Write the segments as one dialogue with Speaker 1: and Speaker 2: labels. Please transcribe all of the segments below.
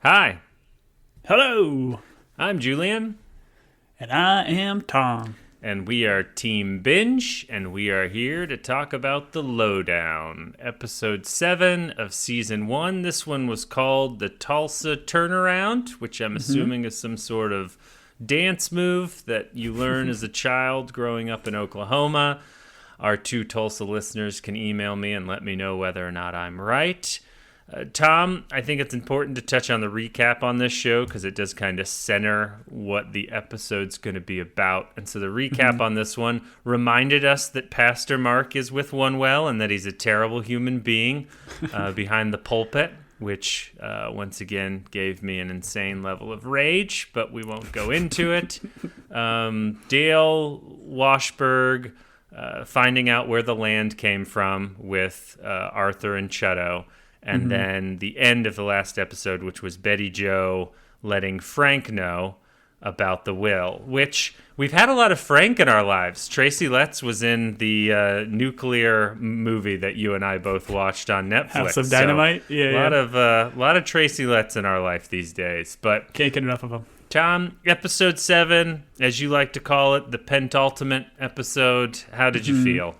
Speaker 1: Hi,
Speaker 2: Hello,
Speaker 1: I'm Julian,
Speaker 2: and I am Tom.
Speaker 1: and we are Team Binge, and we are here to talk about the Lowdown, episode 7 of season 1. This one was called the Tulsa Turnaround, which I'm assuming is some sort of dance move that you learn as a child growing up in Oklahoma. Our 2 Tulsa listeners can email me and let me know whether or not I'm right. Tom, I think it's important to touch on the recap on this show because it does kind of center what the episode's going to be about. And so the recap on this one reminded us that Pastor Mark is with one well and that he's a terrible human being behind the pulpit, which once again gave me an insane level of rage, but we won't go into it. Dale Washburn finding out where the land came from with Arthur and Chutto. And then the end of the last episode, which was Betty Jo letting Frank know about the will, which we've had a lot of Frank in our lives. Tracy Letts was in the nuclear movie that you and I both watched on Netflix.
Speaker 2: House of Dynamite?
Speaker 1: So a lot of Tracy Letts in our life these days. But
Speaker 2: Can't get enough of them.
Speaker 1: Tom, episode 7, as you like to call it, the pentultimate episode. How did you feel?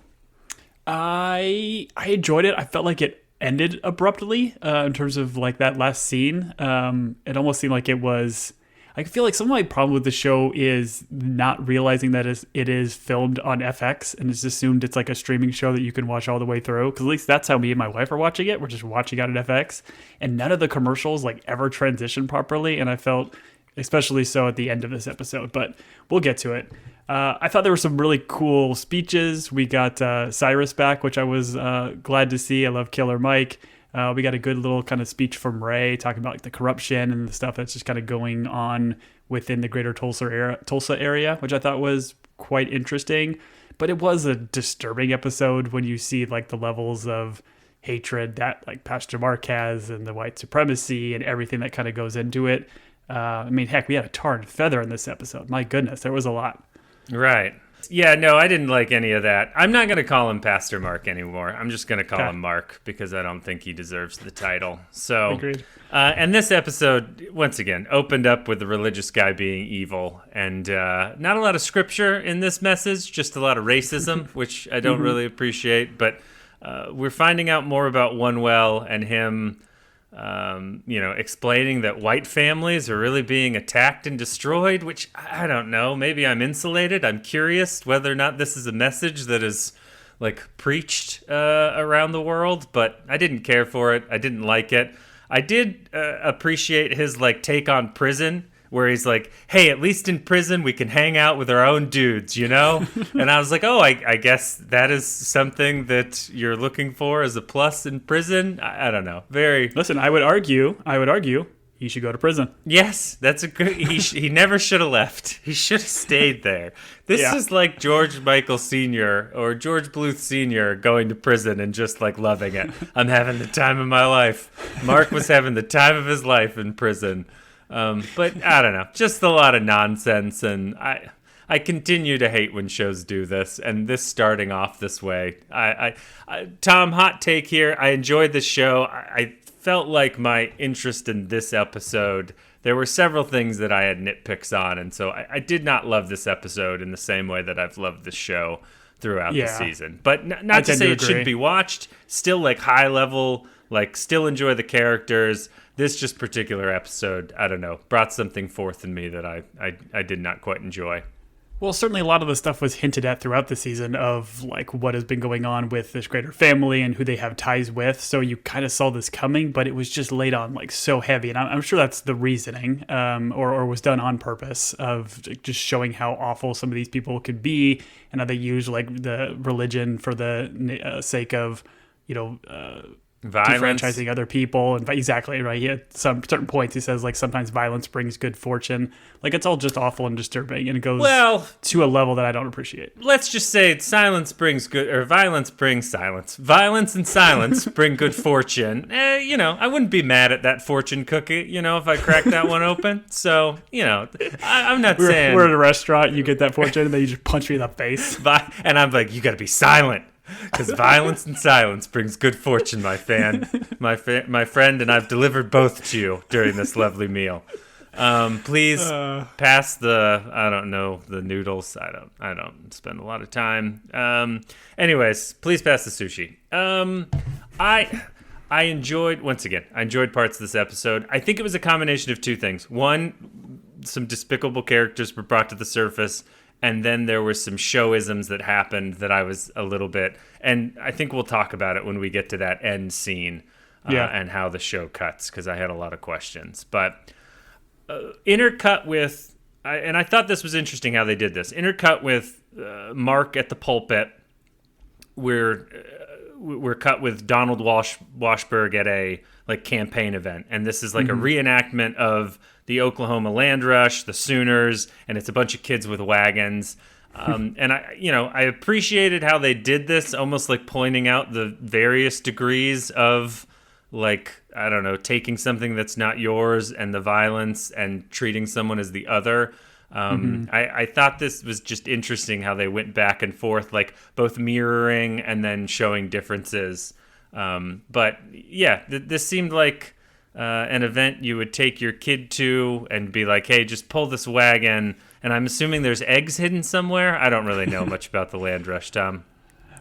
Speaker 2: I enjoyed it. I felt like it ended abruptly in terms of like that last scene. It almost seemed like it was. I feel like some of my problem with the show is not realizing that it is filmed on FX and it's assumed it's like a streaming show that you can watch all the way through. Because at least that's how me and my wife are watching it. We're just watching out at FX, and none of the commercials like ever transition properly. And I felt especially so at the end of this episode, but we'll get to it. I thought there were some really cool speeches. We got Cyrus back, which I was glad to see. I love Killer Mike. We got a good little kind of speech from Ray talking about like the corruption and the stuff that's just kind of going on within the greater Tulsa area, which I thought was quite interesting. But it was a disturbing episode when you see like the levels of hatred that like Pastor Mark has and the white supremacy and everything that kind of goes into it. I mean, heck, we had a tarred feather in this episode. My goodness, there was a lot.
Speaker 1: Right. Yeah, no, I didn't like any of that. I'm not going to call him Pastor Mark anymore. I'm just going to call him Mark because I don't think he deserves the title. So,
Speaker 2: Agreed.
Speaker 1: And this episode, once again, opened up with the religious guy being evil. And not a lot of scripture in this message, just a lot of racism, which I don't really appreciate. But we're finding out more about Onewell and him explaining that white families are really being attacked and destroyed, which I don't know. Maybe I'm insulated. I'm curious whether or not this is a message that is like preached around the world, but I didn't care for it. I didn't like it. I did appreciate his like take on prison, where he's like, hey, at least in prison we can hang out with our own dudes, you know? And I was like, oh, I guess that is something that you're looking for as a plus in prison? I don't know.
Speaker 2: Listen, I would argue he should go to prison.
Speaker 1: Yes, that's a good... He never should have left. He should have stayed there. This is like George Michael Sr. or George Bluth Sr. going to prison and just like loving it. I'm having the time of my life. Mark was having the time of his life in prison. But I don't know, just a lot of nonsense, and I continue to hate when shows do this, and this starting off this way. Tom, hot take here. I enjoyed the show. I felt like my interest in this episode, there were several things that I had nitpicks on, and so I did not love this episode in the same way that I've loved the show throughout the season. But not to say it shouldn't be watched. Still like high level, like still enjoy the characters. This just particular episode, I don't know, brought something forth in me that I did not quite enjoy.
Speaker 2: Well, certainly a lot of the stuff was hinted at throughout the season of like what has been going on with this greater family and who they have ties with. So you kind of saw this coming, but it was just laid on like so heavy. And I'm sure that's the reasoning or was done on purpose of just showing how awful some of these people could be and how they use like the religion for the sake of,
Speaker 1: violence,
Speaker 2: defranchising other people, and exactly right. He at some certain points he says like sometimes violence brings good fortune. Like it's all just awful and disturbing, and it goes to a level that I don't appreciate.
Speaker 1: Let's just say silence brings good, or violence brings silence. Violence and silence bring good fortune. I wouldn't be mad at that fortune cookie. If I cracked that one open. So I'm not saying
Speaker 2: we're at a restaurant, you get that fortune, and then you just punch me in the face,
Speaker 1: and I'm like, you got to be silent. Because violence and silence brings good fortune, my friend, and I've delivered both to you during this lovely meal. Please pass the noodles. I don't spend a lot of time. Anyways, please pass the sushi. I enjoyed parts of this episode. I think it was a combination of two things. One, some despicable characters were brought to the surface, and then there were some showisms that happened that I was a little bit, and I think we'll talk about it when we get to that end scene and how the show cuts, because I had a lot of questions. But intercut with, and I thought this was interesting how they did this, intercut with Mark at the pulpit, we're cut with Donald Washburn at a campaign event, and this is a reenactment of the Oklahoma land rush, the Sooners, and it's a bunch of kids with wagons. And I appreciated how they did this, almost pointing out the various degrees of taking something that's not yours and the violence and treating someone as the other. I thought this was just interesting how they went back and forth, both mirroring and then showing differences. But yeah, this seemed like an event you would take your kid to and be like, hey, just pull this wagon. And I'm assuming there's eggs hidden somewhere. I don't really know much about the land rush, Tom.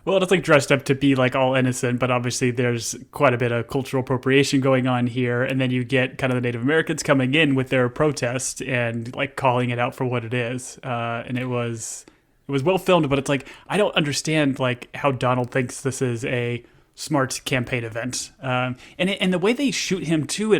Speaker 2: Well, it's dressed up to be all innocent, but obviously there's quite a bit of cultural appropriation going on here. And then you get kind of the Native Americans coming in with their protest and calling it out for what it is. And it was well filmed, but it's I don't understand how Donald thinks this is a smart campaign event. And the way they shoot him too,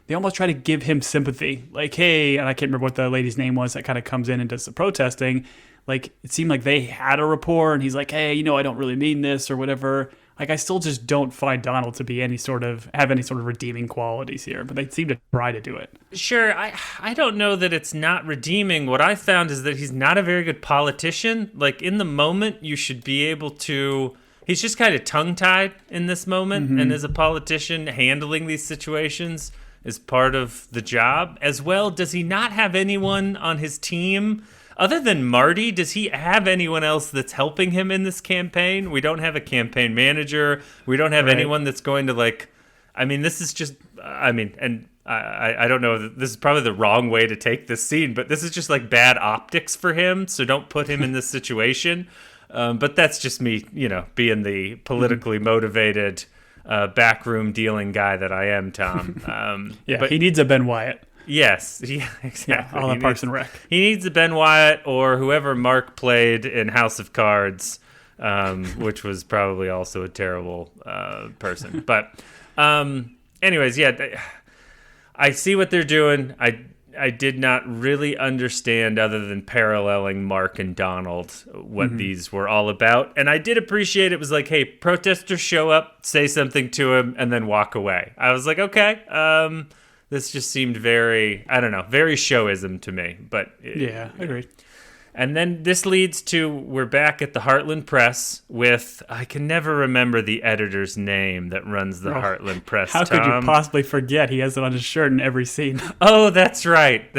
Speaker 2: they almost try to give him sympathy. Hey, and I can't remember what the lady's name was that kind of comes in and does the protesting. It seemed like they had a rapport, and he's like, hey, I don't really mean this or whatever. I still just don't find Donald to be have any sort of redeeming qualities here, but they seem to try to do it.
Speaker 1: Sure, I don't know that it's not redeeming. What I found is that he's not a very good politician. In the moment, you should be able to... He's just kind of tongue-tied in this moment, and as a politician, handling these situations is part of the job. As well, does he not have anyone on his team... Other than Marty, does he have anyone else that's helping him in this campaign? We don't have a campaign manager. We don't have anyone that's going to this is just, and I don't know, this is probably the wrong way to take this scene, but this is just bad optics for him, so don't put him in this situation. But that's just me, being the politically motivated backroom dealing guy that I am, Tom.
Speaker 2: But he needs a Ben Wyatt.
Speaker 1: Yes, exactly.
Speaker 2: Yeah, all the Parks and Rec.
Speaker 1: He needs a Ben Wyatt or whoever Mark played in House of Cards, which was probably also a terrible person. But anyways, I see what they're doing. I did not really understand, other than paralleling Mark and Donald, what these were all about. And I did appreciate it was hey, protesters show up, say something to him, and then walk away. I was like, okay, this just seemed very, very showism to me. But
Speaker 2: yeah, I agree.
Speaker 1: And then this leads to, we're back at the Heartland Press with, I can never remember the editor's name that runs the Heartland Press,
Speaker 2: How
Speaker 1: Tom.
Speaker 2: could you possibly forget? He has it on his shirt in every scene.
Speaker 1: Oh, that's right.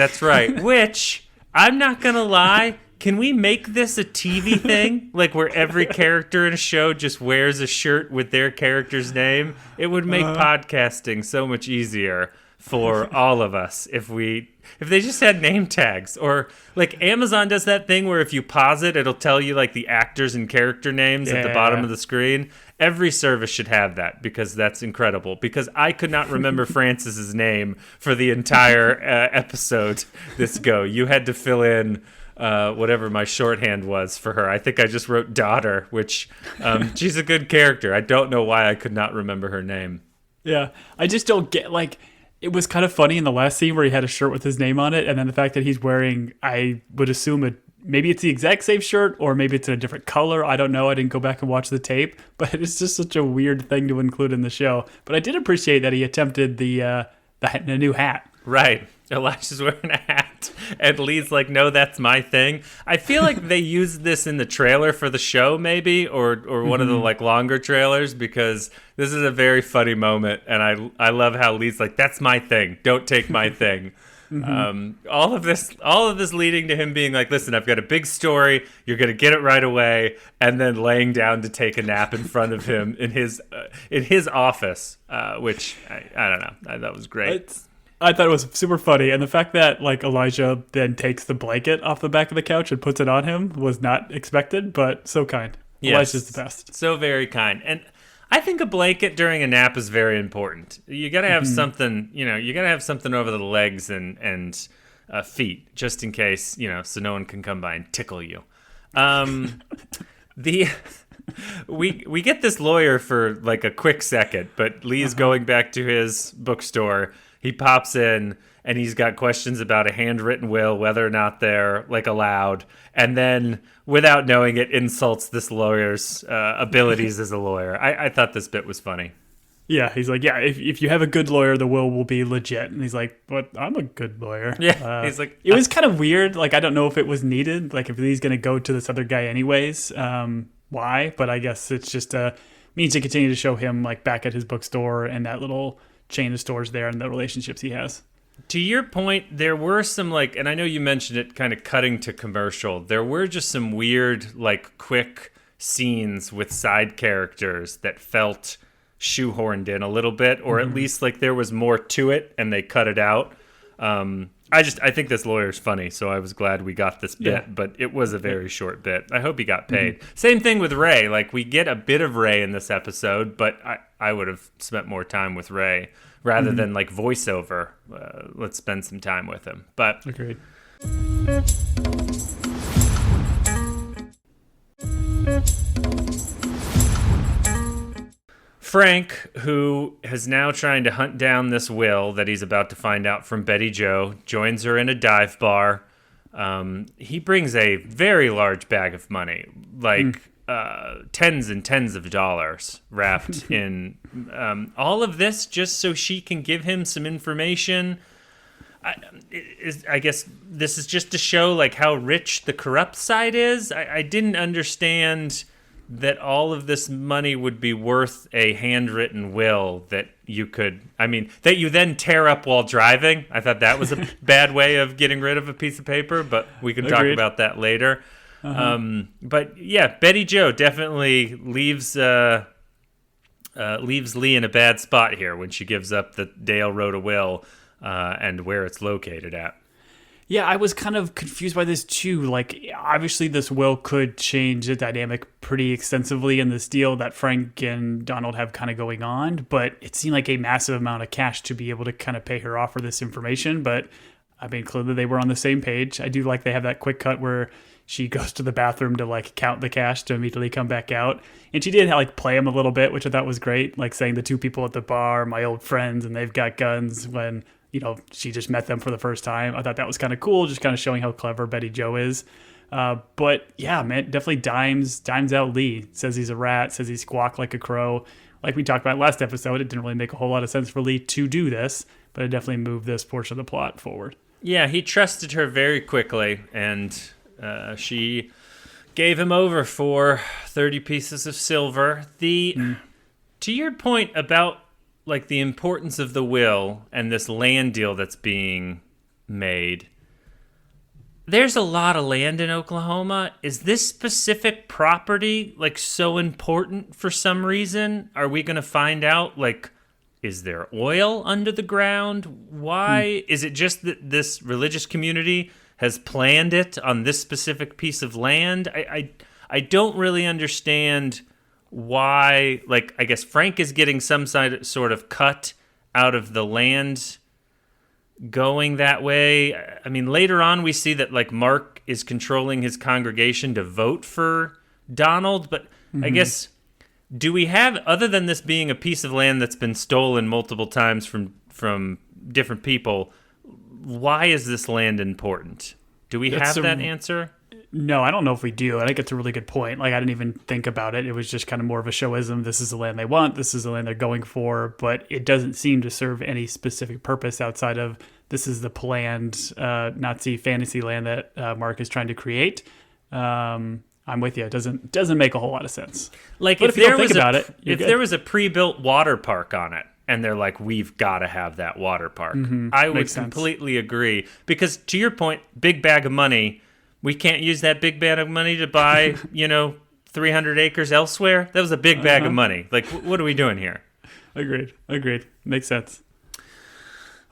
Speaker 1: Which, I'm not going to lie, can we make this a TV thing? Where every character in a show just wears a shirt with their character's name? It would make podcasting so much easier for all of us if they just had name tags. Or Amazon does that thing where if you pause it, it'll tell you the actors and character names at the bottom of the screen. Every service should have that, because that's incredible. Because I could not remember Francis's name for the entire episode this go. You had to fill in whatever my shorthand was for her. I think I just wrote daughter, which she's a good character. I don't know why I could not remember her name.
Speaker 2: Yeah, I just don't get it was kind of funny in the last scene where he had a shirt with his name on it, and then the fact that he's wearing, I would assume, maybe it's the exact same shirt, or maybe it's in a different color. I don't know. I didn't go back and watch the tape, but it's just such a weird thing to include in the show. But I did appreciate that he attempted the new hat.
Speaker 1: Right. Elijah's wearing a hat, and Lee's like, no, that's my thing. I feel like they used this in the trailer for the show, maybe, or one of the longer trailers, because this is a very funny moment, and I love how Lee's like, that's my thing. Don't take my thing. All of this leading to him being like, listen, I've got a big story. You're going to get it right away. And then laying down to take a nap in front of him in his office, which I don't know. I thought was great.
Speaker 2: I thought it was super funny. And the fact that like Elijah then takes the blanket off the back of the couch and puts it on him was not expected, but so kind.
Speaker 1: Yes.
Speaker 2: Elijah's the best.
Speaker 1: So very kind. And I think a blanket during a nap is very important. You got to have something, you got to have something over the legs and feet, just in case, so no one can come by and tickle you. We get this lawyer for like a quick second, but Lee's going back to his bookstore. He pops in and he's got questions about a handwritten will, whether or not they're like allowed. And then without knowing it, insults this lawyer's abilities as a lawyer. I thought this bit was funny.
Speaker 2: Yeah, he's like, if you have a good lawyer, the will be legit. And he's like, but I'm a good lawyer.
Speaker 1: Yeah, he's like...
Speaker 2: It was kind of weird. Like, I don't know if it was needed. Like, if he's going to go to this other guy anyways, why? But I guess it's just means to continue to show him, like, back at his bookstore and that little chain of stores there and the relationships he has.
Speaker 1: To your point, there were some, like, and I know you mentioned it kind of cutting to commercial. There were just some weird, like, quick scenes with side characters that felt shoehorned in a little bit, or at least like there was more to it and they cut it out. I think this lawyer's funny, so I was glad we got this bit, but it was a very short bit. I hope he got paid. Same thing with Ray. Like, we get a bit of Ray in this episode, but I would have spent more time with Ray rather than like voiceover. Let's spend some time with him. But
Speaker 2: agreed.
Speaker 1: Frank, who is now trying to hunt down this will that he's about to find out from Betty Jo, joins her in a dive bar. He brings a very large bag of money, like tens and tens of dollars wrapped in all of this just so she can give him some information. I guess this is just to show like how rich the corrupt side is. I didn't understand that all of this money would be worth a handwritten will that you then tear up while driving. I thought that was a bad way of getting rid of a piece of paper, but we can talk about that later. But yeah, Betty Jo definitely leaves Lee in a bad spot here when she gives up that Dale wrote a will and where it's located at.
Speaker 2: Yeah, I was kind of confused by this too. Like, obviously this will could change the dynamic pretty extensively in this deal that Frank and Donald have kind of going on, but it seemed like a massive amount of cash to be able to kind of pay her off for this information. But I mean, clearly they were on the same page. I do like they have that quick cut where she goes to the bathroom to like count the cash to immediately come back out. And she did like play him a little bit, which I thought was great. Like saying the two people at the bar, my old friends, and they've got guns when, she just met them for the first time. I thought that was kind of cool, just kind of showing how clever Betty Jo is. But yeah, man, definitely dimes out Lee. Says he's a rat, says he squawked like a crow. Like we talked about last episode, it didn't really make a whole lot of sense for Lee to do this, but it definitely moved this portion of the plot forward. Yeah,
Speaker 1: he trusted her very quickly, and she gave him over for 30 pieces of silver. To your point about like the importance of the will and this land deal that's being made, there's a lot of land in Oklahoma. Is this specific property like so important for some reason? Are we going to find out, like, is there oil under the ground? Why? Is it just that this religious community has planned it on this specific piece of land? I don't really understand why. Like, I guess Frank is getting some sort of cut out of the land going that way. I mean, later on we see that like Mark is controlling his congregation to vote for Donald, but I guess, do we have, other than this being a piece of land that's been stolen multiple times from different people, why is this land important? Do we have that answer?
Speaker 2: No, I don't know if we do. I think it's a really good point. Like, I didn't even think about it. It was just kind of more of a showism. This is the land they want. This is the land they're going for. But it doesn't seem to serve any specific purpose outside of this is the planned Nazi fantasy land that Mark is trying to create. I'm with you. It doesn't make a whole lot of sense.
Speaker 1: Like,
Speaker 2: but
Speaker 1: if there was a pre-built water park on it, and they're like, we've got to have that water park. I would completely agree, because to your point, big bag of money, we can't use that big bag of money to buy, 300 acres elsewhere. That was a big bag of money. Like, what are we doing here?
Speaker 2: Agreed. Makes sense.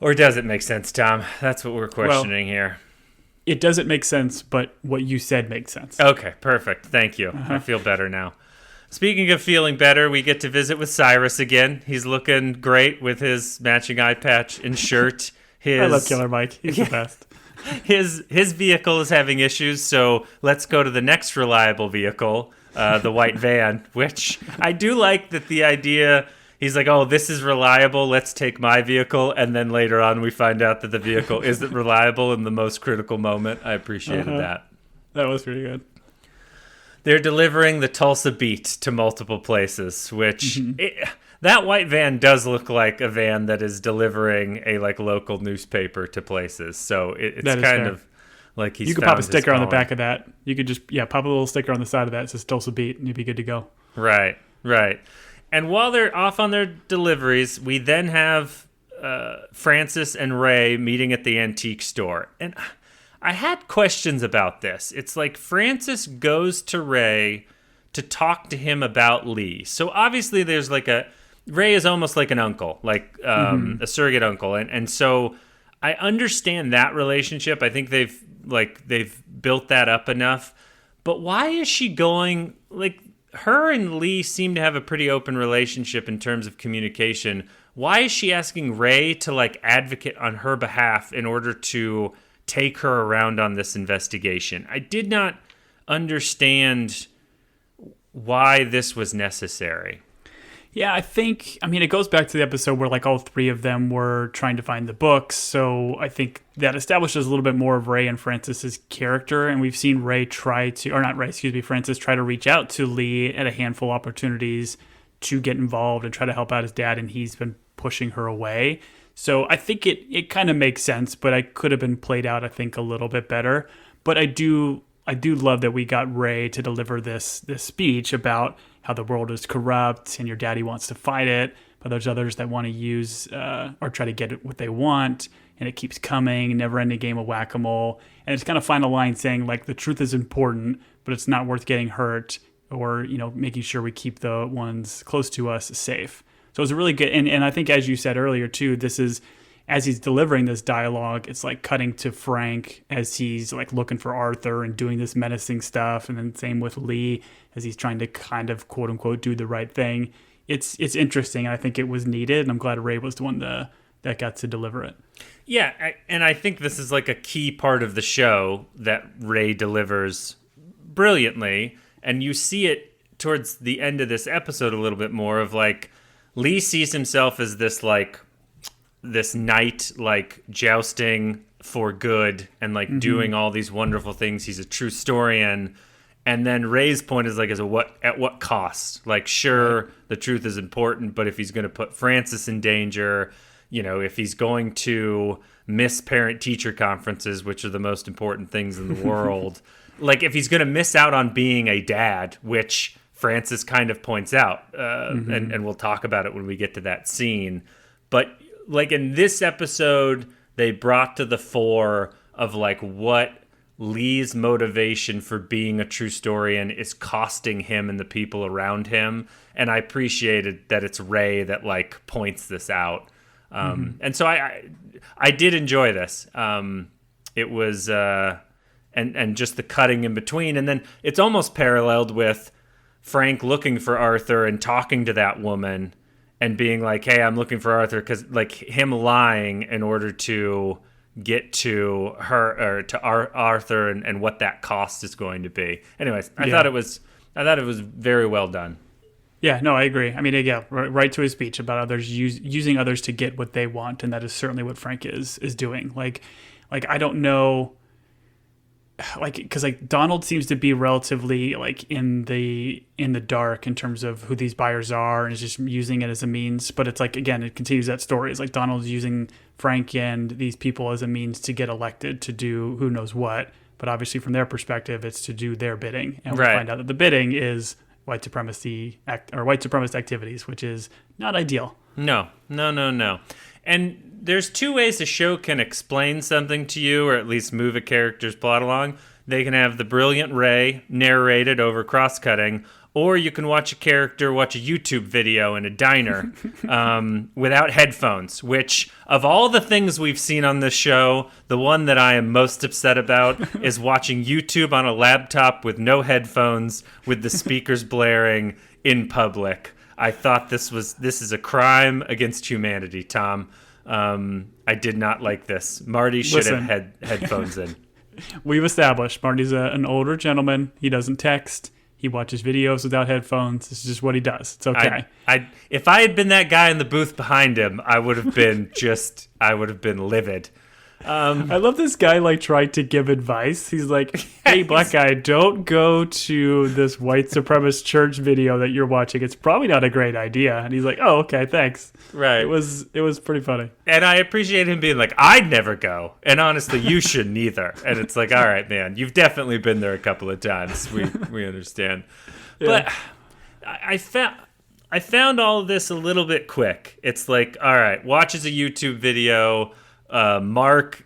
Speaker 1: Or does it make sense, Tom? That's what we're questioning here.
Speaker 2: It doesn't make sense, but what you said makes sense.
Speaker 1: Okay, perfect. Thank you. I feel better now. Speaking of feeling better, we get to visit with Cyrus again. He's looking great with his matching eye patch and shirt.
Speaker 2: I love Killer Mike. He's the best.
Speaker 1: His vehicle is having issues, so let's go to the next reliable vehicle, the white van, which I do like that the idea, he's like, oh, this is reliable, let's take my vehicle, and then later on we find out that the vehicle isn't reliable in the most critical moment. I appreciated that.
Speaker 2: That was pretty good.
Speaker 1: They're delivering the Tulsa beat to multiple places, which that white van does look like a van that is delivering a local newspaper to places. So it's kind of like he's.
Speaker 2: You could pop a sticker on the back of that. You could just pop a little sticker on the side of that that says Tulsa beat, and you'd be good to go.
Speaker 1: Right. And while they're off on their deliveries, we then have Francis and Ray meeting at the antique store, and I had questions about this. It's like Francis goes to Ray to talk to him about Lee. So obviously there's Ray is almost like an uncle, a surrogate uncle. And so I understand that relationship. I think they've built that up enough. But why is she going, her and Lee seem to have a pretty open relationship in terms of communication. Why is she asking Ray to advocate on her behalf in order to take her around on this investigation? I did not understand why this was necessary.
Speaker 2: Yeah, it goes back to the episode where like all three of them were trying to find the books. So I think that establishes a little bit more of Ray and Francis's character. And we've seen Francis try to reach out to Lee at a handful of opportunities to get involved and try to help out his dad. And he's been pushing her away. So I think it kind of makes sense, but I could have been played out, I think, a little bit better. But I do love that we got Ray to deliver this speech about how the world is corrupt and your daddy wants to fight it, but there's others that want to use or try to get what they want, and it keeps coming, never-ending game of whack-a-mole. And it's kind of final line saying, like, the truth is important, but it's not worth getting hurt or, making sure we keep the ones close to us safe. So it was a really good, and I think as you said earlier too, this is, as he's delivering this dialogue, it's like cutting to Frank as he's like looking for Arthur and doing this menacing stuff, and then same with Lee as he's trying to kind of quote unquote do the right thing. It's interesting, and I think it was needed, and I'm glad Ray was the one that got to deliver it.
Speaker 1: Yeah, and I think this is like a key part of the show that Ray delivers brilliantly, and you see it towards the end of this episode a little bit more of like Lee sees himself as this knight, jousting for good and doing all these wonderful things. He's a true historian. And then Ray's point is at what cost? Sure, the truth is important, but if he's going to put Francis in danger, if he's going to miss parent-teacher conferences, which are the most important things in the world, if he's going to miss out on being a dad, which Francis kind of points out, and we'll talk about it when we get to that scene. But in this episode, they brought to the fore of what Lee's motivation for being a true historian is costing him and the people around him. And I appreciated that it's Ray that points this out. And so I did enjoy this. It was, and just the cutting in between. And then it's almost paralleled with Frank looking for Arthur and talking to that woman and being like, hey, I'm looking for Arthur, because him lying in order to get to her or to Arthur and what that cost is going to be. Anyways, I thought it was very well done.
Speaker 2: Yeah, no, I agree. I mean, yeah, right to his speech about others using others to get what they want, and that is certainly what Frank is doing. I don't know, because Donald seems to be relatively in the dark in terms of who these buyers are, and is just using it as a means. But it's again, it continues that story. It's Donald's using Frank and these people as a means to get elected to do who knows what. But obviously, from their perspective, it's to do their bidding, and we find out that the bidding is white supremacist activities, which is not ideal.
Speaker 1: No, no, no, no. And there's two ways a show can explain something to you, or at least move a character's plot along. They can have the brilliant Ray narrated over cross-cutting, or you can watch a character watch a YouTube video in a diner without headphones, which, of all the things we've seen on this show, the one that I am most upset about is watching YouTube on a laptop with no headphones, with the speakers blaring in public. I thought this is a crime against humanity, Tom. I did not like this. Marty should have had headphones in.
Speaker 2: We've established Marty's an older gentleman. He doesn't text. He watches videos without headphones. This is just what he does. It's okay.
Speaker 1: If I had been that guy in the booth behind him, I would have been livid.
Speaker 2: I love this guy tried to give advice. He's like, hey, black guy, don't go to this white supremacist church video that you're watching. It's probably not a great idea. And he's like, oh, okay, thanks.
Speaker 1: Right.
Speaker 2: It was pretty funny.
Speaker 1: And I appreciate him being like, I'd never go. And honestly, you shouldn't either. And it's like, all right, man, you've definitely been there a couple of times. We understand. Yeah. But I found all of this a little bit quick. It's like, all right, watches a YouTube video, Mark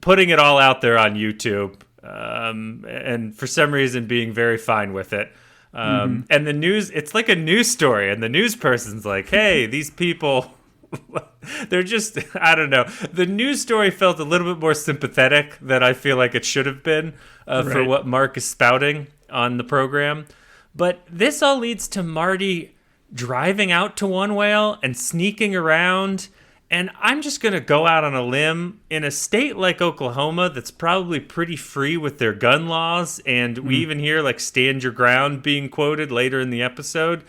Speaker 1: putting it all out there on YouTube, and for some reason being very fine with it. And the news, it's like a news story, and the news person's like, hey, these people, they're just, I don't know. The news story felt a little bit more sympathetic than I feel like it should have been for what Mark is spouting on the program. But this all leads to Marty driving out to One Whale and sneaking around. And I'm just going to go out on a limb. In a state like Oklahoma that's probably pretty free with their gun laws, and we even hear stand your ground being quoted later in the episode,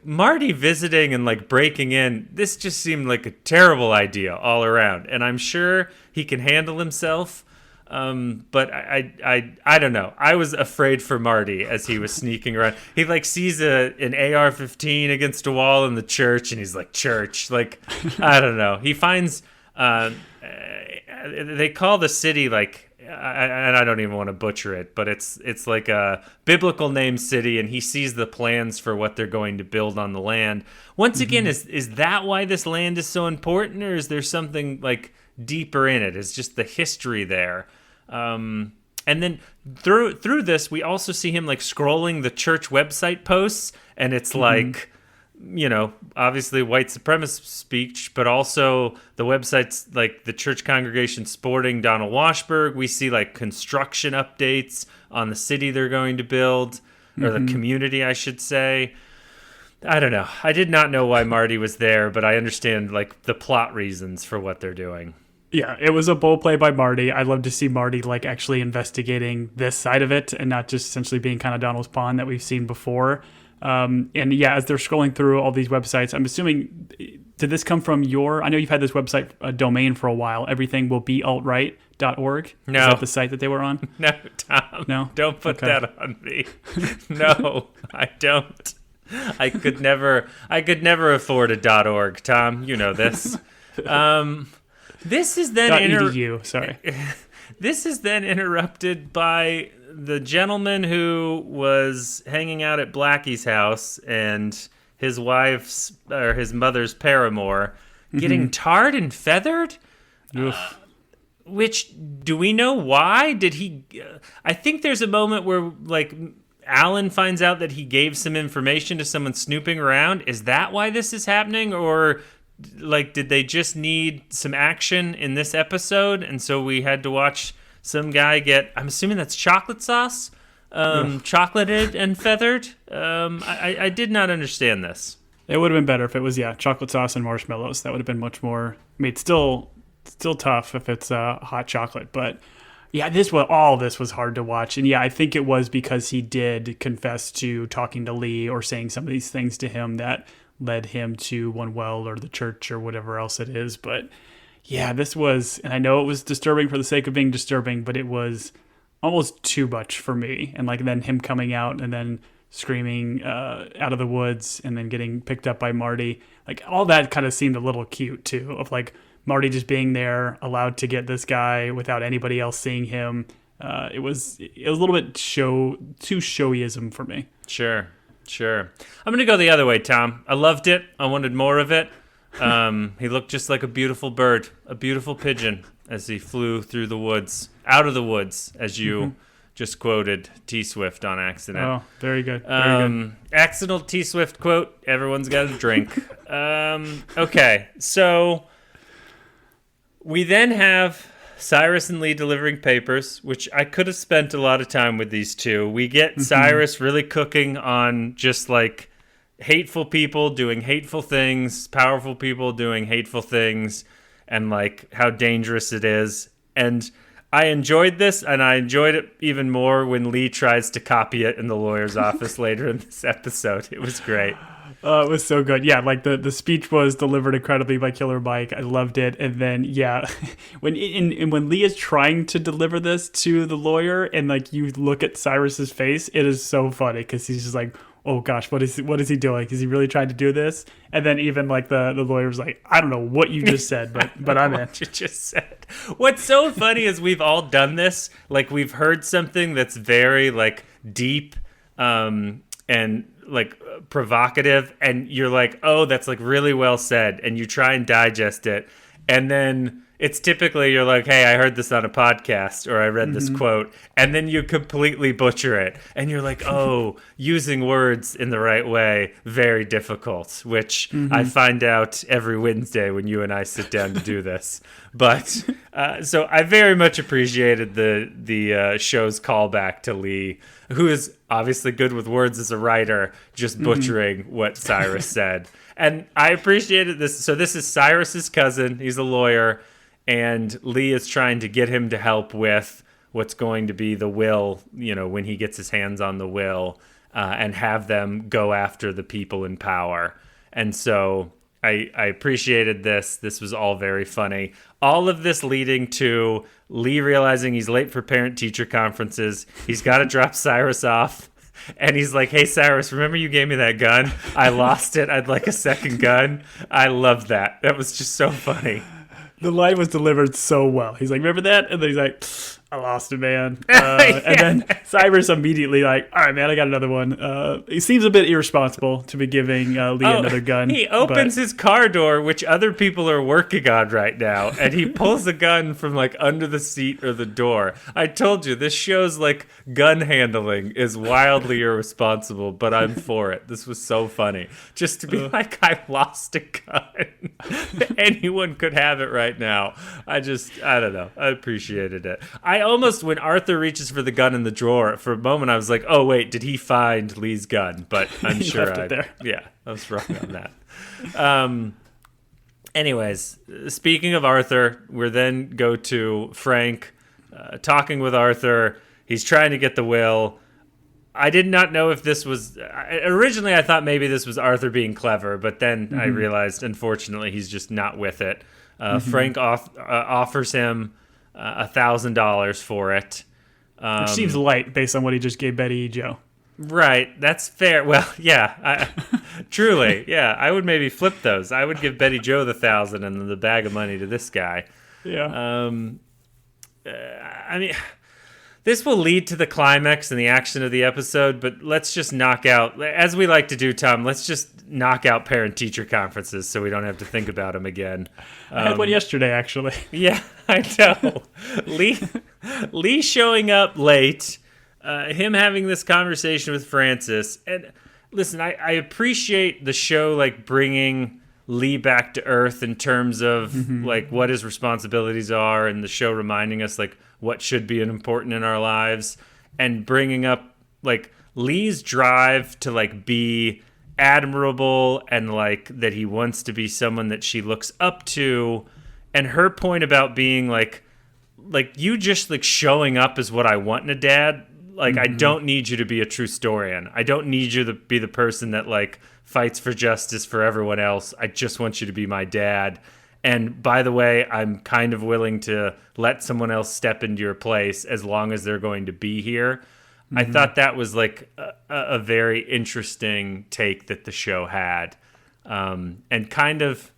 Speaker 1: Marty visiting and breaking in, this just seemed like a terrible idea all around. And I'm sure he can handle himself. But I don't know. I was afraid for Marty as he was sneaking around. He sees an AR-15 against a wall in the church, and he's like, church. I don't know. He finds they call the city and I don't even want to butcher it, but it's like a biblical name city, and he sees the plans for what they're going to build on the land. Once again, is that why this land is so important, or is there something deeper in it? Is just the history there? And then through this, we also see him scrolling the church website posts, and it's obviously white supremacist speech, but also the website's the church congregation sporting Donald Washburn. We see construction updates on the city they're going to build, or the community, I should say. I don't know. I did not know why Marty was there, but I understand the plot reasons for what they're doing.
Speaker 2: Yeah, it was a bold play by Marty. I'd love to see Marty actually investigating this side of it and not just essentially being kind of Donald's pawn that we've seen before. And yeah, as they're scrolling through all these websites, I'm assuming, did this come from I know you've had this website domain for a while, everythingwillbealtright.org.
Speaker 1: No.
Speaker 2: Is that the site that they were on?
Speaker 1: No, Tom.
Speaker 2: No?
Speaker 1: Don't put that on me. No, I don't. I could never afford a .org, Tom. You know this. This is then
Speaker 2: .edu, sorry.
Speaker 1: This is then interrupted by the gentleman who was hanging out at Blackie's house and his wife's or his mother's paramour getting tarred and feathered. Which, do we know why? Did he? I think there's a moment where Alan finds out that he gave some information to someone snooping around. Is that why this is happening, or did they just need some action in this episode, and so we had to watch some guy get, I'm assuming that's chocolate sauce, chocolated and feathered? I did not understand this.
Speaker 2: It would have been better if it was, chocolate sauce and marshmallows. That would have been much more, it's still tough if it's hot chocolate, but yeah, all this was hard to watch. And yeah, I think it was because he did confess to talking to Lee or saying some of these things to him that led him to One Well or the church or whatever else it is. But yeah, this was, and I know it was disturbing for the sake of being disturbing, but it was almost too much for me. And then him coming out and then screaming out of the woods and then getting picked up by Marty, all that kind of seemed a little cute too, of Marty just being there, allowed to get this guy without anybody else seeing him. It was a little bit too showyism for me.
Speaker 1: Sure. Sure. I'm going to go the other way, Tom. I loved it. I wanted more of it. He looked just like a beautiful bird, a beautiful pigeon as he flew through the woods, out of the woods, as you just quoted T Swift on accident.
Speaker 2: Oh, very good. Very good.
Speaker 1: Accidental T Swift quote, everyone's got a drink. Okay, so we then have Cyrus and Lee delivering papers, which I could have spent a lot of time with these two. We get Cyrus really cooking on just like hateful people doing hateful things, powerful people doing hateful things, and like how dangerous it is. And I enjoyed this, and I enjoyed it even more when Lee tries to copy it in the lawyer's office later in this episode. It was great.
Speaker 2: It was so good. Yeah, like the speech was delivered incredibly by Killer Mike. I loved it. And then, yeah, when Lee is trying to deliver this to the lawyer and like you look at Cyrus's face, it is so funny because he's just like, oh gosh, what is he doing? Is he really trying to do this? And then even like the lawyer was like, I don't know what you just said, but I'm in.
Speaker 1: What you just said. What's so funny is we've all done this. Like we've heard something that's very like deep, and like provocative, and you're like, oh, that's like really well said, and you try and digest it, and then it's typically you're like, hey, I heard this on a podcast, or I read this quote, and then you completely butcher it, and you're like, oh, using words in the right way, very difficult, which I find out every Wednesday when you and I sit down to do this. But so I very much appreciated the show's callback to Lee, who is obviously good with words as a writer, just butchering what Cyrus said. And I appreciated this. So this is Cyrus's cousin. He's a lawyer. And Lee is trying to get him to help with what's going to be the will, you know, when he gets his hands on the will, and have them go after the people in power. And so I appreciated this. This was all very funny. All of this leading to Lee realizing he's late for parent-teacher conferences. He's got to drop Cyrus off. And he's like, hey, Cyrus, remember you gave me that gun? I lost it. I'd like a second gun. I loved that. That was just so funny.
Speaker 2: The line was delivered so well. He's like, remember that? And then he's like, I lost it, man. And then Cyrus immediately like, all right, man, I got another one. He seems a bit irresponsible to be giving Lee another gun.
Speaker 1: He opens his car door, which other people are working on right now, and he pulls a gun from like under the seat or the door. I told you, this show's like gun handling is wildly irresponsible, but I'm for it. This was so funny. Just to be like, I lost a gun. Anyone could have it right now. I don't know. I appreciated it. I almost, when Arthur reaches for the gun in the drawer, for a moment I was like, oh wait, did he find Lee's gun? But I'm sure
Speaker 2: left it there.
Speaker 1: Yeah, I was wrong on that. Anyways, speaking of Arthur, we're then go to Frank talking with Arthur. He's trying to get the will. I did not know if this was... Originally, I thought maybe this was Arthur being clever, but then I realized, unfortunately, he's just not with it. Frank offers him $1,000 for it.
Speaker 2: Which seems light based on what he just gave Betty E. Joe.
Speaker 1: Right, that's fair. Well, yeah, truly, yeah. I would maybe flip those. I would give Betty Joe the 1,000 and then the bag of money to this guy.
Speaker 2: Yeah.
Speaker 1: I mean, this will lead to the climax and the action of the episode, but let's just knock out, as we like to do, Tom, let's just knock out parent-teacher conferences so we don't have to think about them again.
Speaker 2: I had one yesterday, actually.
Speaker 1: Yeah, I know. Lee showing up late, him having this conversation with Francis. And listen, I appreciate the show like bringing Lee back to earth in terms of like what his responsibilities are, and the show reminding us like what should be important in our lives, and bringing up like Lee's drive to like be admirable and like that he wants to be someone that she looks up to, and her point about being like you just like showing up is what I want in a dad. Like, I don't need you to be a true historian. I don't need you to be the person that like fights for justice for everyone else. I just want you to be my dad. And by the way, I'm kind of willing to let someone else step into your place as long as they're going to be here. I thought that was like a very interesting take that the show had. And kind of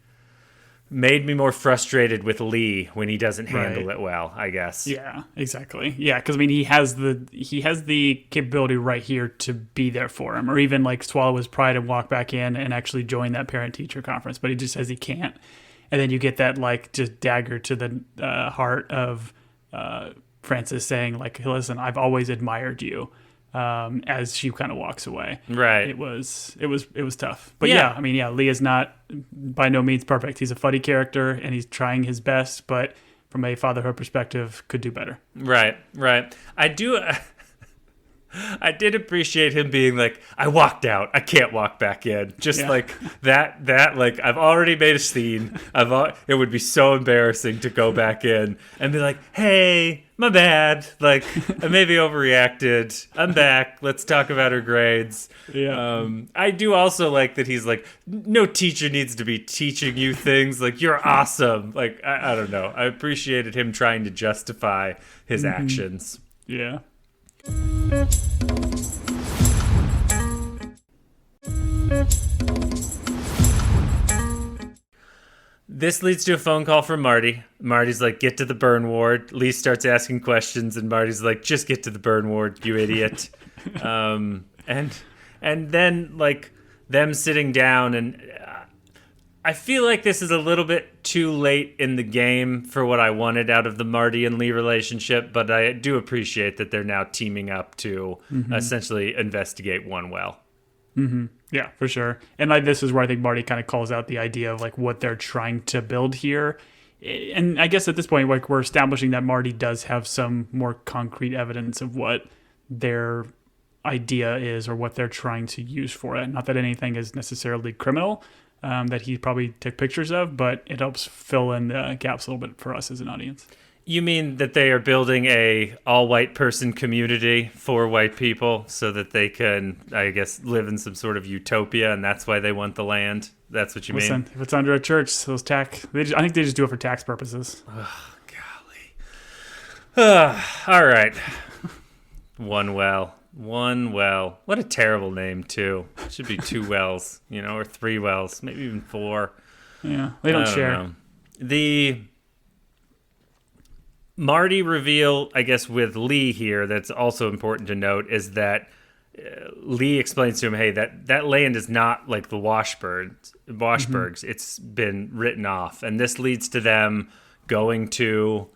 Speaker 1: made me more frustrated with Lee when he doesn't handle it well, I guess.
Speaker 2: Yeah, exactly. Yeah, because I mean, he has the capability right here to be there for him, or even like swallow his pride and walk back in and actually join that parent teacher conference. But he just says he can't, and then you get that like just dagger to the heart of Frances saying like, "Listen, I've always admired you." As she kind of walks away,
Speaker 1: right?
Speaker 2: It was tough, but yeah, I mean, yeah, Lee is not by no means perfect. He's a funny character, and he's trying his best, but from a fatherhood perspective, could do better.
Speaker 1: Right. I did appreciate him being like, I walked out. I can't walk back in. Just like that, like, I've already made a scene. It would be so embarrassing to go back in and be like, hey, my bad. Like, I maybe overreacted. I'm back. Let's talk about her grades.
Speaker 2: Yeah.
Speaker 1: I do also like that he's like, no teacher needs to be teaching you things. Like, you're awesome. Like, I don't know. I appreciated him trying to justify his actions.
Speaker 2: Yeah.
Speaker 1: This leads to a phone call from Marty. Marty's like, get to the burn ward. Lee starts asking questions, and Marty's like, just get to the burn ward, you idiot. And then like them sitting down, and I feel like this is a little bit too late in the game for what I wanted out of the Marty and Lee relationship, but I do appreciate that they're now teaming up to essentially investigate one well.
Speaker 2: Mm-hmm. Yeah, for sure. And like this is where I think Marty kind of calls out the idea of like what they're trying to build here. And I guess at this point, like we're establishing that Marty does have some more concrete evidence of what their idea is or what they're trying to use for it. Not that anything is necessarily criminal that he probably took pictures of, but it helps fill in the gaps a little bit for us as an audience.
Speaker 1: You mean that they are building a all-white person community for white people so that they can, I guess, live in some sort of utopia, and that's why they want the land? That's what you mean?
Speaker 2: If it's under a church, those I think they just do it for tax purposes.
Speaker 1: Oh, golly. All right. One well. What a terrible name, too. It should be 2 wells, or 3 wells, maybe even 4.
Speaker 2: Yeah, they don't share.
Speaker 1: Know. The Marty reveal, I guess, with Lee here, that's also important to note, is that Lee explains to him, hey, that land is not like the Washburgs. It's been written off. And this leads to them going to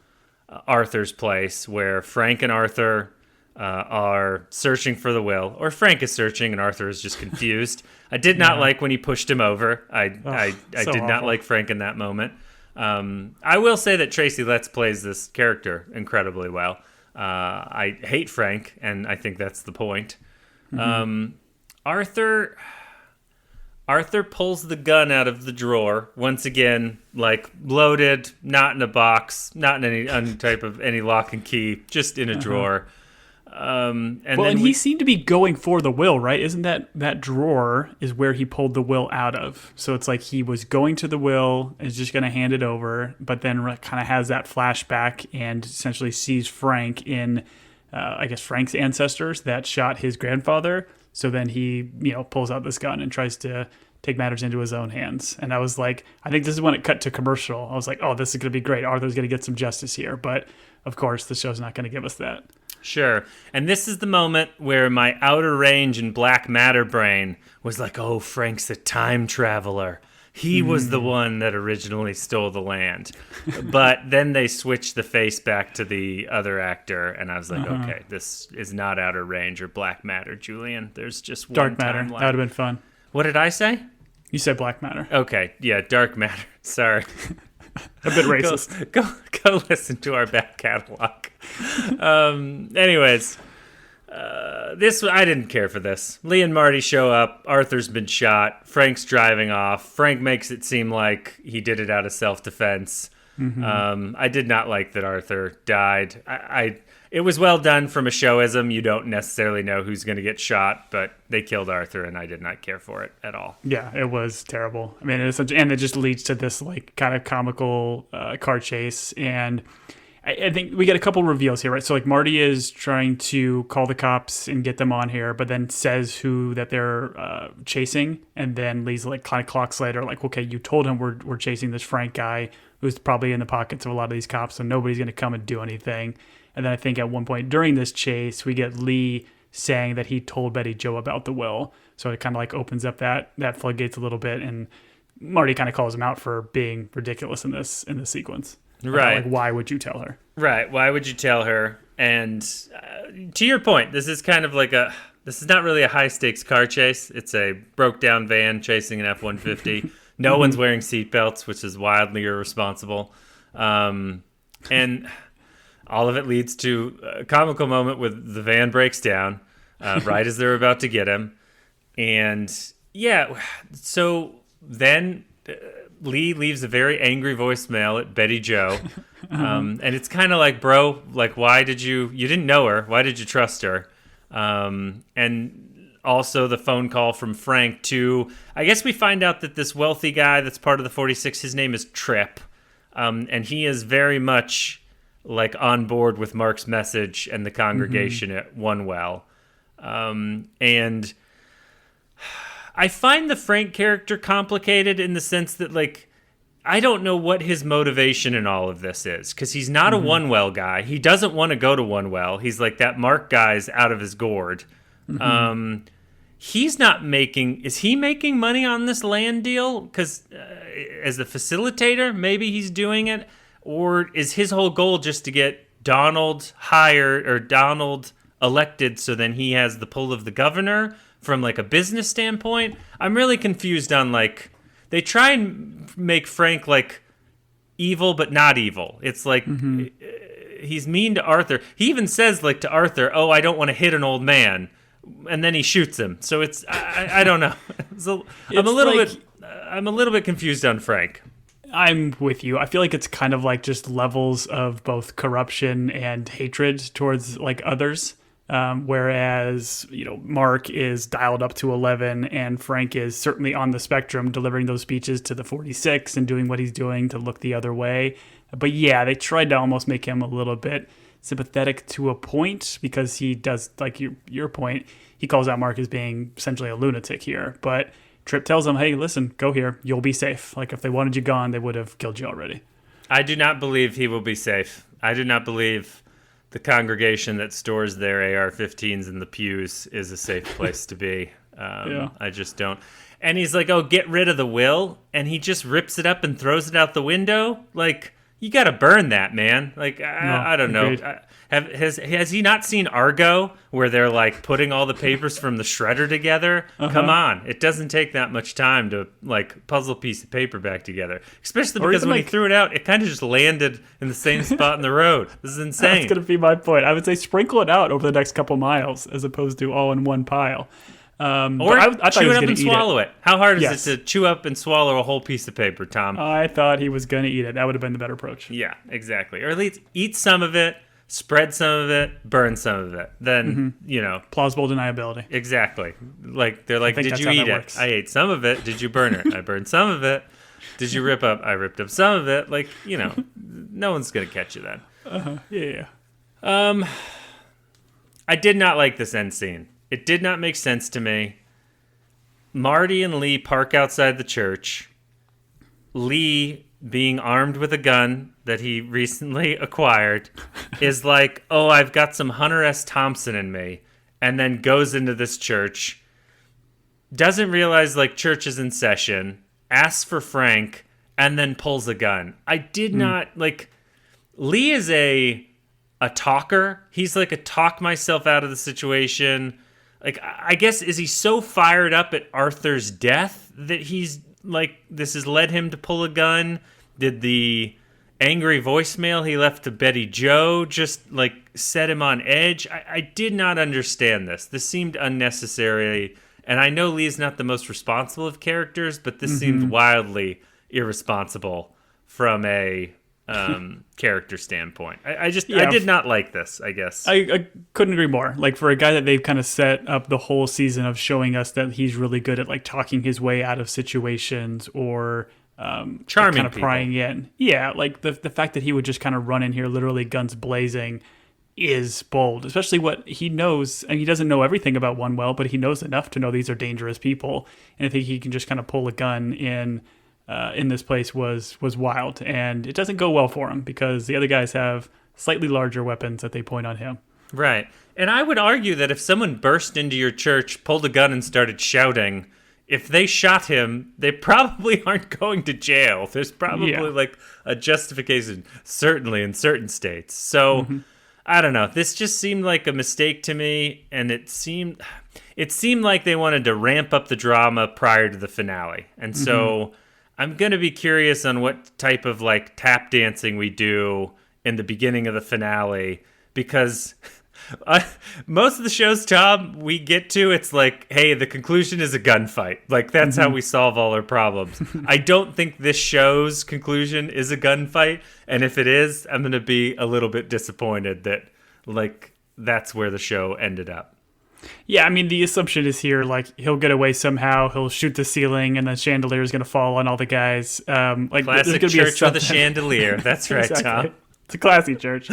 Speaker 1: Arthur's place, where Frank and Arthur are searching for the will. Or Frank is searching and Arthur is just confused. I did not like when he pushed him over. I did not like Frank in that moment. I will say that Tracy Letts plays this character incredibly well. I hate Frank, and I think that's the point. Arthur pulls the gun out of the drawer once again, like loaded, not in a box, not in any lock and key, just in a drawer. And he seemed to be going for the will, right? Isn't that drawer is where he pulled the will out of? So it's like he was going to the will, is just going to hand it over, but then kind of has that flashback and essentially sees Frank in, I guess, Frank's ancestors that shot his grandfather. So then he, pulls out this gun and tries to take matters into his own hands. And I was like, I think this is when it cut to commercial. I was like, oh, this is going to be great. Arthur's going to get some justice here. But of course, the show's not going to give us that. Sure. And this is the moment where my outer range and black matter brain was like, oh, Frank's a time traveler. He was the one that originally stole the land. But then they switched the face back to the other actor, and I was like, okay, this is not outer range or black matter, Julian. There's just one
Speaker 2: dark matter.
Speaker 1: timeline.
Speaker 2: That would have been fun.
Speaker 1: What did I say?
Speaker 2: You said black matter.
Speaker 1: Okay, yeah, dark matter. Sorry.
Speaker 2: A bit racist.
Speaker 1: Go listen to our back catalog. Anyways, this I didn't care for this. Lee and Marty show up. Arthur's been shot. Frank's driving off. Frank makes it seem like he did it out of self-defense. I did not like that Arthur died. It was well done from a showism. You don't necessarily know who's going to get shot, but they killed Arthur, and I did not care for it at all. Yeah, it was terrible. I mean, and it just leads to this like kind of comical car chase, and
Speaker 2: I think we get a couple reveals here, right? So like Marty is trying to call the cops and get them on here, but then says who that they're chasing, and then Lee's like kind of clocks later, like, okay, you told him we're chasing this Frank guy who's probably in the pockets of a lot of these cops, so nobody's going to come and do anything. And then I think at one point during this chase, we get Lee saying that he told Betty Jo about the will, so it kind of like opens up that floodgates a little bit, and Marty kind of calls him out for being ridiculous in this sequence.
Speaker 1: Right.
Speaker 2: About, like, why would you tell her?
Speaker 1: Right. Why would you tell her? And to your point, this is kind of like this is not really a high stakes car chase. It's a broke down van chasing an F-150. No one's wearing seatbelts, which is wildly irresponsible. And all of it leads to a comical moment with the van breaks down right as they're about to get him. And yeah, so then Lee leaves a very angry voicemail at Betty Jo. And it's kind of like, bro, like, why did you didn't know her. Why did you trust her? And also the phone call from Frank to, I guess we find out that this wealthy guy that's part of the 46, his name is Tripp. And he is very much like on board with Mark's message and the congregation at One Well. And I find the Frank character complicated in the sense that, like, I don't know what his motivation in all of this is, because he's not a One Well guy. He doesn't want to go to One Well. He's like, that Mark guy's out of his gourd. He's not making... Is he making money on this land deal? Because as a facilitator, maybe he's doing it. Or is his whole goal just to get Donald hired or Donald elected so then he has the pull of the governor from like a business standpoint? I'm really confused on, like, they try and make Frank like evil but not evil. It's like he's mean to Arthur. He even says like to Arthur, "Oh, I don't want to hit an old man," and then he shoots him. So it's I don't know. I'm a little bit confused on Frank.
Speaker 2: I'm with you. I feel like it's kind of like just levels of both corruption and hatred towards like others. Whereas, Mark is dialed up to 11 and Frank is certainly on the spectrum, delivering those speeches to the 46 and doing what he's doing to look the other way. But yeah, they tried to almost make him a little bit sympathetic to a point, because he does, like your point, he calls out Mark as being essentially a lunatic here. But Tripp tells him, hey, listen, go here. You'll be safe. Like, if they wanted you gone, they would have killed you already.
Speaker 1: I do not believe he will be safe. I do not believe the congregation that stores their AR-15s in the pews is a safe place to be. I just don't. And he's like, oh, get rid of the will. And he just rips it up and throws it out the window. Like, you got to burn that, man. Like, I don't know. Has he not seen Argo, where they're like putting all the papers from the shredder together? Come on. It doesn't take that much time to like puzzle a piece of paper back together. Especially because when he threw it out, it kind of just landed in the same spot in the road. This is insane.
Speaker 2: That's going to be my point. I would say sprinkle it out over the next couple miles as opposed to all in one pile.
Speaker 1: Or I chew it up and swallow it. How hard is it to chew up and swallow a whole piece of paper, Tom?
Speaker 2: I thought he was going to eat it. That would have been the better approach.
Speaker 1: Yeah, exactly. Or at least eat some of it, spread some of it, burn some of it. Then,
Speaker 2: plausible deniability.
Speaker 1: Exactly. Like, they're like, did you eat it? Works. I ate some of it. Did you burn it? I burned some of it. Did you rip up? I ripped up some of it. Like, no one's going to catch you then.
Speaker 2: Yeah.
Speaker 1: I did not like this end scene. It did not make sense to me. Marty and Lee park outside the church. Lee, being armed with a gun that he recently acquired, is like, oh, I've got some Hunter S. Thompson in me, and then goes into this church, doesn't realize, like, church is in session, asks for Frank, and then pulls a gun. I did not, like, Lee is a talker. He's like a talk myself out of the situation. Like, I guess, is he so fired up at Arthur's death that he's, like, this has led him to pull a gun? Did the angry voicemail he left to Betty Jo just, like, set him on edge? I did not understand this. This seemed unnecessary. And I know Lee's not the most responsible of characters, but this seemed wildly irresponsible from a character standpoint. I did not like this, I guess.
Speaker 2: I couldn't agree more. Like, for a guy that they've kind of set up the whole season of showing us that he's really good at like talking his way out of situations or
Speaker 1: charming
Speaker 2: kind of
Speaker 1: people.
Speaker 2: prying in. Yeah, like the fact that he would just kind of run in here literally guns blazing is bold, especially what he knows. And he doesn't know everything about One Well, but he knows enough to know these are dangerous people. And I think he can just kind of pull a gun in this place was wild. And it doesn't go well for him because the other guys have slightly larger weapons that they point on him.
Speaker 1: Right. And I would argue that if someone burst into your church, pulled a gun, and started shouting, if they shot him, they probably aren't going to jail. There's probably like a justification, certainly in certain states. So I don't know. This just seemed like a mistake to me, and it seemed like they wanted to ramp up the drama prior to the finale. And so I'm going to be curious on what type of like tap dancing we do in the beginning of the finale, because most of the shows, Tom, we get to, it's like, hey, the conclusion is a gunfight. Like, that's how we solve all our problems. I don't think this show's conclusion is a gunfight. And if it is, I'm going to be a little bit disappointed that, like, that's where the show ended up.
Speaker 2: Yeah, I mean, the assumption is here, like, he'll get away somehow, he'll shoot the ceiling, and the chandelier is going to fall on all the guys. Like,
Speaker 1: classic church with a chandelier. That's right,
Speaker 2: exactly.
Speaker 1: Tom.
Speaker 2: It's a classy church.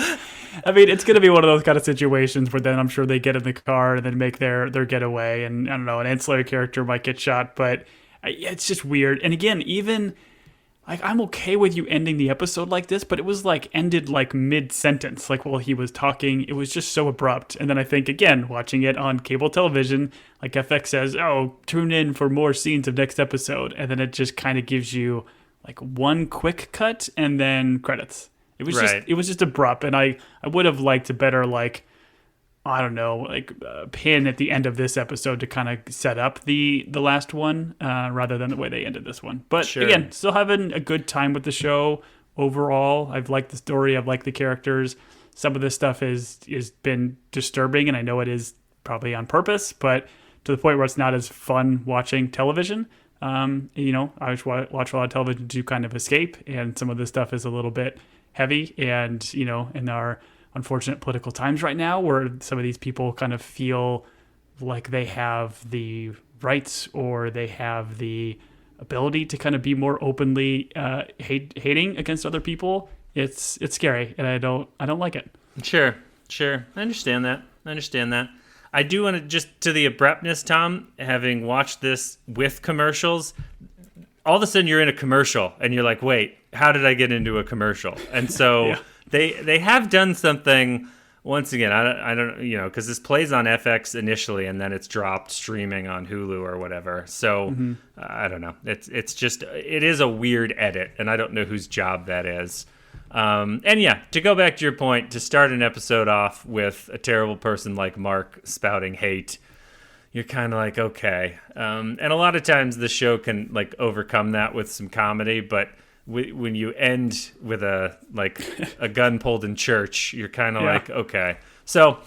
Speaker 2: I mean, it's going to be one of those kind of situations where then I'm sure they get in the car and then make their getaway. And I don't know, an ancillary character might get shot, but it's just weird. And again, even like I'm okay with you ending the episode like this, but it was like ended like mid-sentence, like while he was talking. It was just so abrupt. And then I think, again, watching it on cable television, like FX says, oh, tune in for more scenes of next episode. And then it just kind of gives you like one quick cut and then credits. It was just abrupt, and I would have liked a better, like, I don't know, like pin at the end of this episode to kind of set up the last one rather than the way they ended this one. But again, still having a good time with the show overall. I've liked the story. I've liked the characters. Some of this stuff is been disturbing, and I know it is probably on purpose, but to the point where it's not as fun watching television. You know, I watch a lot of television to kind of escape, and some of this stuff is a little bit heavy. And, you know, in our unfortunate political times right now, where some of these people kind of feel like they have the rights or they have the ability to kind of be more openly hating against other people, it's scary, and I don't like it.
Speaker 1: Sure. I understand that. I do want to, just to the abruptness, Tom, having watched this with commercials, all of a sudden you're in a commercial and you're like, wait, how did I get into a commercial? And so they have done something, once again, I don't, you know, because this plays on FX initially and then it's dropped streaming on Hulu or whatever. So I don't know. It's just, it is a weird edit, and I don't know whose job that is. And yeah, to go back to your point, to start an episode off with a terrible person like Mark spouting hate, you're kind of like, okay. And a lot of times the show can like overcome that with some comedy, but when you end with a gun pulled in church, you're kind of like, okay. So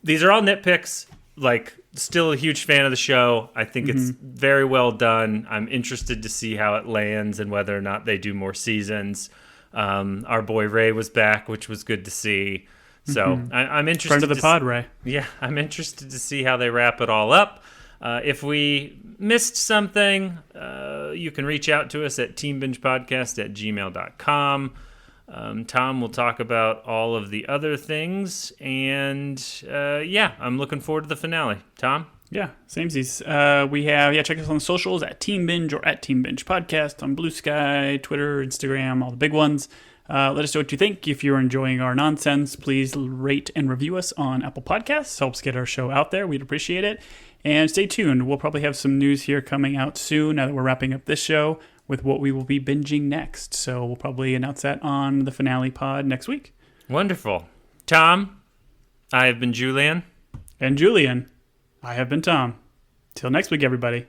Speaker 1: these are all nitpicks. Like, still a huge fan of the show. I think it's very well done. I'm interested to see how it lands and whether or not they do more seasons. Our boy Ray was back, which was good to see. So I'm interested.
Speaker 2: Friend of the pod, Ray.
Speaker 1: Yeah, I'm interested to see how they wrap it all up. If we missed something, you can reach out to us at teambingepodcast@gmail.com. Tom will talk about all of the other things. And I'm looking forward to the finale. Tom?
Speaker 2: Yeah, samesies. We have, check us on the socials at Team Binge or at Team Binge Podcast on Blue Sky, Twitter, Instagram, all the big ones. Let us know what you think. If you're enjoying our nonsense, please rate and review us on Apple Podcasts. Helps get our show out there. We'd appreciate it. And stay tuned. We'll probably have some news here coming out soon now that we're wrapping up this show with what we will be binging next. So we'll probably announce that on the finale pod next week.
Speaker 1: Wonderful. Tom, I have been Julian.
Speaker 2: And Julian, I have been Tom. Till next week, everybody.